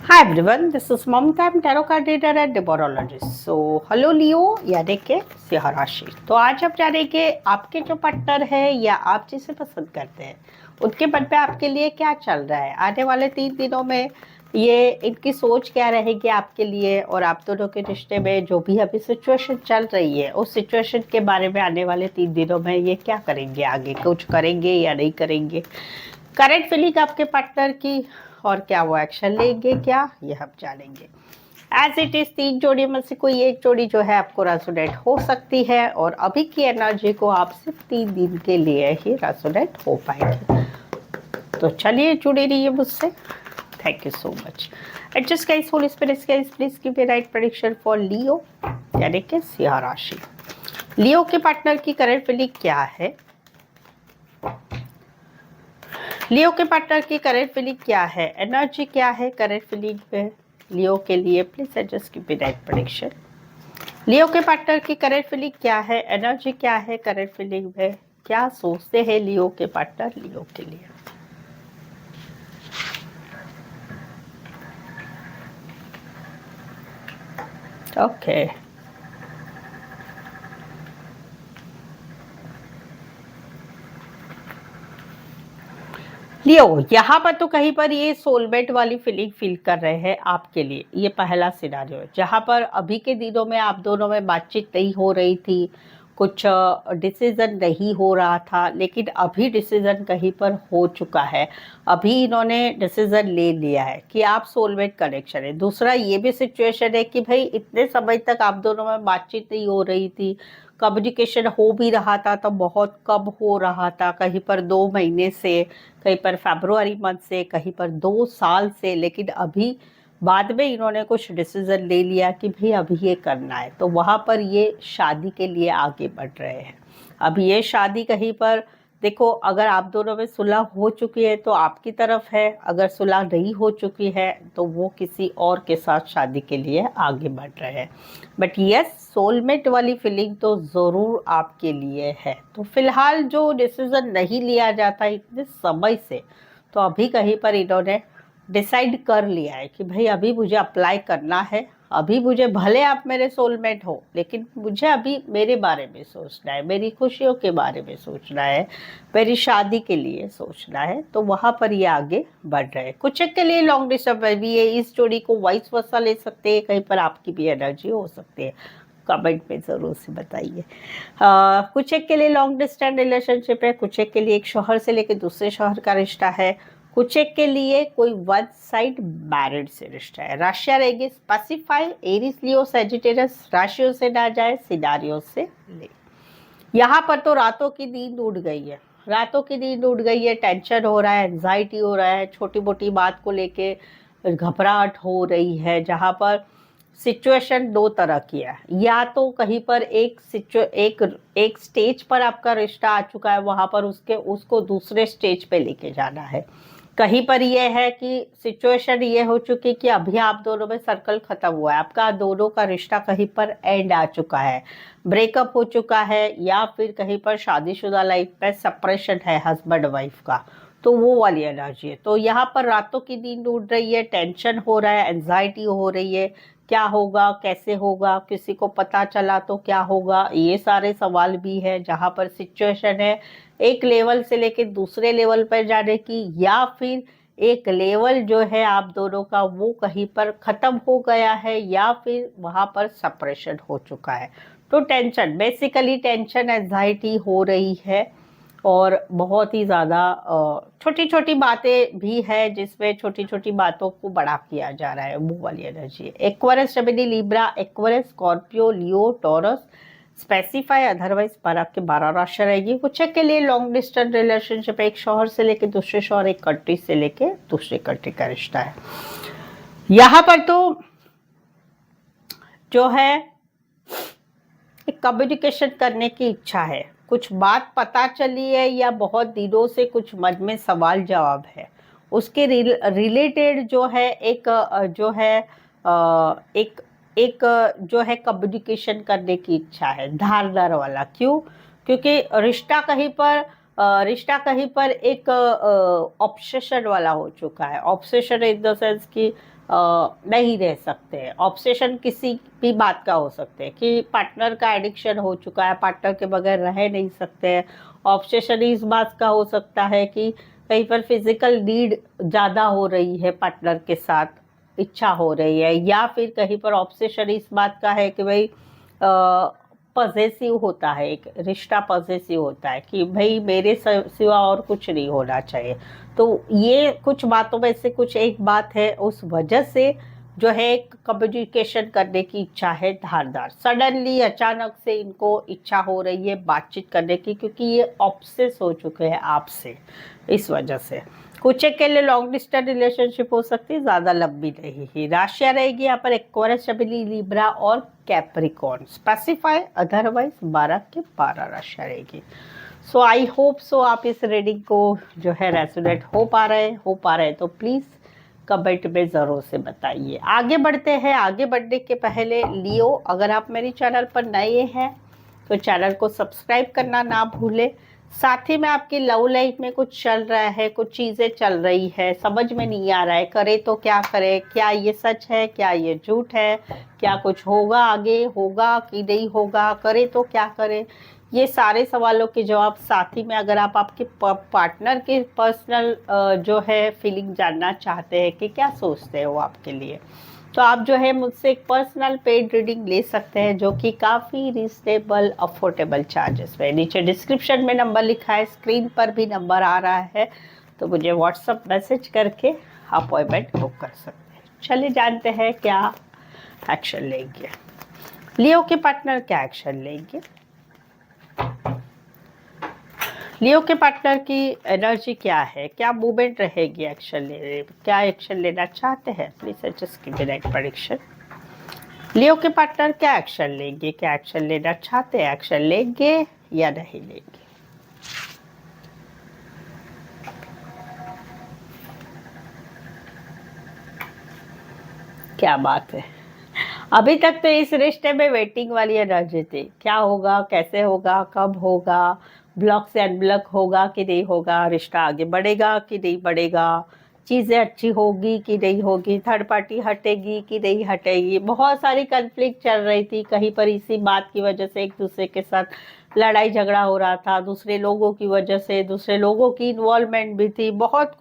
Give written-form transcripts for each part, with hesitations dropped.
Hi everyone, this is Mamta. I'm tarot card reader and numerologist. So, hello Leo, यानी कि सिंह राशि। तो आज हम जानेंगे आपके जो पार्टनर है या आप जिसे पसंद करते हैं उनके मन पे आपके लिए क्या चल रहा है आने वाले 3 दिनों में। ये इनकी सोच क्या रहेगी आपके लिए और आप दोनों के रिश्ते में जो भी अभी सिचुएशन चल रही है उस सिचुएशन के बारे में आने वाले 3 दिनों में ये क्या करेंगे, आगे कुछ करेंगे या नहीं करेंगे, करंट फीलिंग आपके पार्टनर की और क्या वो एक्शन लेंगे क्या, ये हम जानेंगे। एज इट इज 3 जोड़ी में से कोई एक जोड़ी जो है आपको रेजोनेट हो सकती है और अभी की एनर्जी को आप सिर्फ 3 दिन के लिए ही रेजोनेट हो पाएंगे। तो चलिए जुड़े रहिए मुझसे। Thank you so much. Adjust guys, holy spirits guys, please give me right prediction for Leo यानी कि सिंह राशि। लियो के पार्टनर की करंट फीलिंग क्या है? लियो के पार्टनर की करंट फीलिंग क्या है, एनर्जी क्या है करंट फीलिंग पे लियो के लिए? Please adjust give me right prediction. Leo के पार्टनर की करंट फीलिंग क्या है, एनर्जी क्या है करंट फीलिंग में, क्या सोचते हैं लियो के पार्टनर लियो के लिए? ओके लियो, यहाँ पर तो कहीं पर ये सोलमेट वाली फीलिंग फील कर रहे हैं आपके लिए। ये पहला सिनारियो है जहाँ पर अभी के दिनों में आप दोनों में बातचीत नहीं हो रही थी, कुछ डिसीजन नहीं हो रहा था, लेकिन अभी डिसीजन कहीं पर हो चुका है। अभी इन्होंने डिसीजन ले लिया है कि आप सोलमेट कनेक्शन है। दूसरा ये भी सिचुएशन है कि भाई इतने समय तक आप दोनों में बातचीत नहीं हो रही थी, कम्युनिकेशन हो भी रहा था तो बहुत कम हो रहा था, कहीं पर 2 महीने से, कहीं पर फरवरी मंथ से, कहीं पर 2 साल से, लेकिन अभी बाद में इन्होंने कुछ डिसीजन ले लिया कि भाई अभी ये करना है, तो वहाँ पर ये शादी के लिए आगे बढ़ रहे हैं। अभी ये शादी कहीं पर देखो, अगर आप दोनों में सुलह हो चुकी है तो आपकी तरफ है, अगर सुलह नहीं हो चुकी है तो वो किसी और के साथ शादी के लिए आगे बढ़ रहे हैं। बट यस, सोलमेट वाली फीलिंग तो ज़रूर आपके लिए है। तो फिलहाल जो डिसीजन नहीं लिया जाता इतने समय से, तो अभी कहीं पर इन्होंने डिसाइड कर लिया है कि भाई अभी मुझे अप्लाई करना है। अभी मुझे, भले आप मेरे सोलमेट हो, लेकिन मुझे अभी मेरे बारे में सोचना है, मेरी खुशियों के बारे में सोचना है, मेरी शादी के लिए सोचना है। तो वहाँ पर ये आगे बढ़ रहे हैं। कुछ एक के लिए लॉन्ग डिस्टेंस भी है, इस जोड़ी को वाइस वर्सा ले सकते हैं, कहीं पर आपकी भी एनर्जी हो सकती है। कमेंट में ज़रूर से बताइए। कुछ एक के लिए लॉन्ग डिस्टेंस रिलेशनशिप है, कुछ एक के लिए एक शहर से लेकर दूसरे शहर का रिश्ता है, कुछ एक के लिए कोई वन साइड मैरिड से रिश्ता है। राशियाँ रहेगी स्पेसिफाई एरीज लियो सेजिटेरियस, राशियों से ना जाए सिनारियों से ले। यहाँ पर तो रातों की नींद उड़ गई है, रातों की नींद उड़ गई है, टेंशन हो रहा है, एंजाइटी हो रहा है, छोटी मोटी बात को लेके घबराहट हो रही है। जहाँ पर सिचुएशन 2 तरह की है, या तो कहीं पर एक स्टेज पर आपका रिश्ता आ चुका है, वहाँ पर उसको दूसरे स्टेज पे लेके जाना है। कहीं पर ये है कि सिचुएशन ये हो चुकी कि अभी आप दोनों में सर्कल खत्म हुआ है, आपका दोनों का रिश्ता कहीं पर एंड आ चुका है, ब्रेकअप हो चुका है, या फिर कहीं पर शादीशुदा लाइफ में सेपरेशन है हस्बैंड वाइफ का, तो वो वाली एनर्जी है। तो यहाँ पर रातों की नींद उड़ रही है, टेंशन हो रहा है, एंजाइटी हो रही है, क्या होगा, कैसे होगा, किसी को पता चला तो क्या होगा, ये सारे सवाल भी है। जहाँ पर सिचुएशन है एक लेवल से लेके दूसरे लेवल पर जाने की, या फिर एक लेवल जो है आप दोनों का वो कहीं पर ख़त्म हो गया है, या फिर वहाँ पर सेपरेशन हो चुका है। तो टेंशन, बेसिकली टेंशन एंजाइटी हो रही है, और बहुत ही ज़्यादा छोटी छोटी बातें भी है जिसमें छोटी छोटी बातों को बड़ा किया जा रहा है, वो वाली energy. Aquarius, Gemini, Libra, Aquarius, Scorpio, Leo, Taurus specify, otherwise पर आपके 12 राशियाँ रहेगी। कुछ के लिए लॉन्ग डिस्टेंस रिलेशनशिप, एक शहर से लेके दूसरे शहर, एक कंट्री से लेके दूसरे कंट्री का रिश्ता है। यहाँ पर तो जो है एक कम्युनिकेशन करने की इच्छा है, कुछ बात पता चली है या बहुत दिनों से कुछ मन में सवाल जवाब है, उसके रिलेटेड जो है एक जो है एक एक जो है कम्युनिकेशन करने की इच्छा है, धारदार वाला। क्यों? क्योंकि रिश्ता कहीं पर एक ऑब्सेशन वाला हो चुका है। ऑब्सेशन इन द सेंस कि नहीं रह सकते। ऑब्सेशन किसी भी बात का हो सकते हैं कि पार्टनर का एडिक्शन हो चुका है, पार्टनर के बगैर रह नहीं सकते हैं। ऑब्सेशन इस बात का हो सकता है कि कहीं पर फिजिकल नीड ज़्यादा हो रही है पार्टनर के साथ, इच्छा हो रही है, या फिर कहीं पर ऑब्सेशन इस बात का है कि भाई पॉजेसिव होता है, एक रिश्ता पॉजेसिव होता है कि भाई मेरे सिवा और कुछ नहीं होना चाहिए। तो ये कुछ बातों में से कुछ एक बात है, उस वजह से जो है कम्युनिकेशन करने की इच्छा है धारदार, सडनली अचानक से इनको इच्छा हो रही है बातचीत करने की, क्योंकि ये ऑब्सेस हो चुके हैं आपसे। इस वजह से कुछ एक के लिए लॉन्ग डिस्टेंस रिलेशनशिप हो सकती है, ज़्यादा लंबी नहीं ही। राशियाँ रहेगी यहाँ पर एक्वेरियस, जमिनी, लिब्रा और कैप्रिकॉर्न। स्पेसिफाई अदरवाइज 12 के 12 राशियाँ रहेगी। सो आई होप सो आप इस रीडिंग को जो है रेजोनेट हो पा रहे हैं तो प्लीज़ कमेंट में ज़रूर से बताइए। आगे बढ़ते हैं। आगे बढ़ने के पहले लियो, अगर आप मेरे चैनल पर नए हैं तो चैनल को सब्सक्राइब करना ना भूलें। साथ ही में आपकी लव लाइफ में कुछ चल रहा है, कुछ चीज़ें चल रही है, समझ में नहीं आ रहा है, करे तो क्या करे, क्या ये सच है, क्या ये झूठ है, क्या कुछ होगा आगे, होगा कि नहीं होगा, करे तो क्या करे, ये सारे सवालों के जवाब। साथ ही में अगर आप आपके पार्टनर के पर्सनल जो है फीलिंग जानना चाहते हैं कि क्या सोचते हैं वो आपके लिए, तो आप जो है मुझसे एक पर्सनल पेड रीडिंग ले सकते हैं, जो कि काफ़ी रिजनेबल अफोर्डेबल चार्जेस में। नीचे डिस्क्रिप्शन में नंबर लिखा है, स्क्रीन पर भी नंबर आ रहा है, तो मुझे व्हाट्सअप मैसेज करके अपॉइंटमेंट बुक कर सकते हैं। चलिए जानते हैं क्या एक्शन लेंगे, लियो के पार्टनर क्या एक्शन लेंगे। लियो के पार्टनर की एनर्जी क्या है, क्या मूवमेंट रहेगी, क्या एक्शन लेना चाहते हैं, प्लीज सजेस्ट कीजिए राइट प्रेडिक्शन। लियो के पार्टनर क्या एक्शन लेंगे, क्या एक्शन लेना चाहते हैं, एक्शन लेंगे या नहीं लेंगे। क्या बात है, अभी तक तो इस रिश्ते में वेटिंग वाली एनर्जी थी। क्या होगा, कैसे होगा, कब होगा, ब्लॉक से अनब्लॉक होगा कि नहीं होगा, रिश्ता आगे बढ़ेगा कि नहीं बढ़ेगा, चीज़ें अच्छी होगी कि नहीं होगी, थर्ड पार्टी हटेगी कि नहीं हटेगी, बहुत सारी कन्फ्लिक्ट चल रही थी। कहीं पर इसी बात की वजह से एक दूसरे के साथ लड़ाई झगड़ा हो रहा था, दूसरे लोगों की वजह से, दूसरे लोगों की इन्वॉल्वमेंट भी थी, बहुत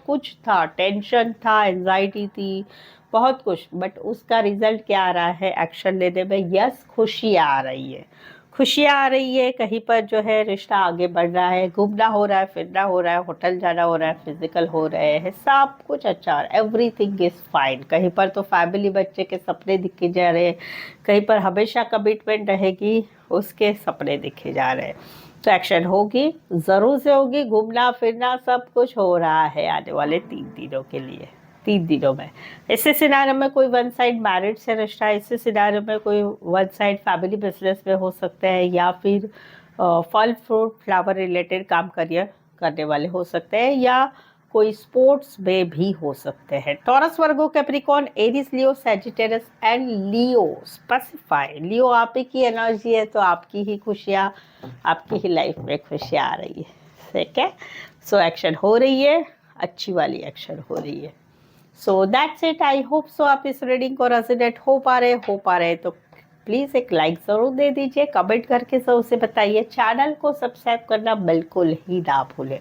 कुछ था, टेंशन था, एंजाइटी थी, बहुत कुछ। बट उसका रिजल्ट क्या आ रहा है एक्शन लेने में, यस खुशियाँ आ रही है, खुशियाँ आ रही है। कहीं पर जो है रिश्ता आगे बढ़ रहा है, घूमना हो रहा है, फिरना हो रहा है, होटल जाना हो रहा है, फिजिकल हो रहे हैं, सब कुछ अच्छा, एवरीथिंग इज फाइन। कहीं पर तो फैमिली, बच्चे के सपने दिखे जा रहे हैं, कहीं पर हमेशा कमिटमेंट रहेगी, उसके सपने दिखे जा रहे हैं। तो एक्शन होगी, ज़रूर से होगी, घूमना फिरना सब कुछ हो रहा है आने वाले 3 दिनों के लिए, 3 दिनों में। ऐसे सिनारियो में कोई वन साइड मैरिज से रिश्ता, ऐसे सिनारियो में कोई वन साइड फैमिली बिजनेस में हो सकते हैं, या फिर फल फ्रूट फ्लावर रिलेटेड काम करियर करने वाले हो सकते हैं, या कोई स्पोर्ट्स में भी हो सकते हैं। Taurus, Virgo, Capricorn, Aries, Leo, Sagittarius and Leo. Specify Leo आप ही की एनर्जी है, तो आपकी ही खुशियाँ, आपकी ही लाइफ में खुशियाँ आ रही है, ठीक है। सो एक्शन हो रही है, अच्छी वाली एक्शन हो रही है। So that's it, I hope so आप इस रीडिंग को रेजोनेट हो पा रहे तो प्लीज़ एक लाइक ज़रूर दे दीजिए, कमेंट करके ज़रूर से बताइए, चैनल को सब्सक्राइब करना बिल्कुल ही ना भूलें।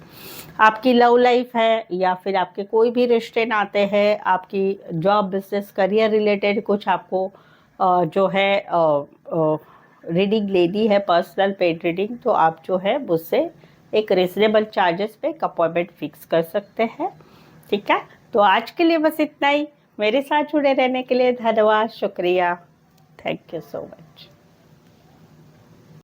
आपकी लव लाइफ है या फिर आपके कोई भी रिश्ते नाते हैं, आपकी जॉब, बिजनेस, करियर रिलेटेड कुछ आपको जो है रीडिंग लेनी है, पर्सनल पेड रीडिंग, तो आप जो है मुझसे एक रिजनेबल चार्जेस पे अपॉइंटमेंट फिक्स कर सकते हैं, ठीक है। तो आज के लिए बस इतना ही। मेरे साथ जुड़े रहने के लिए धन्यवाद, शुक्रिया, थैंक यू सो मच।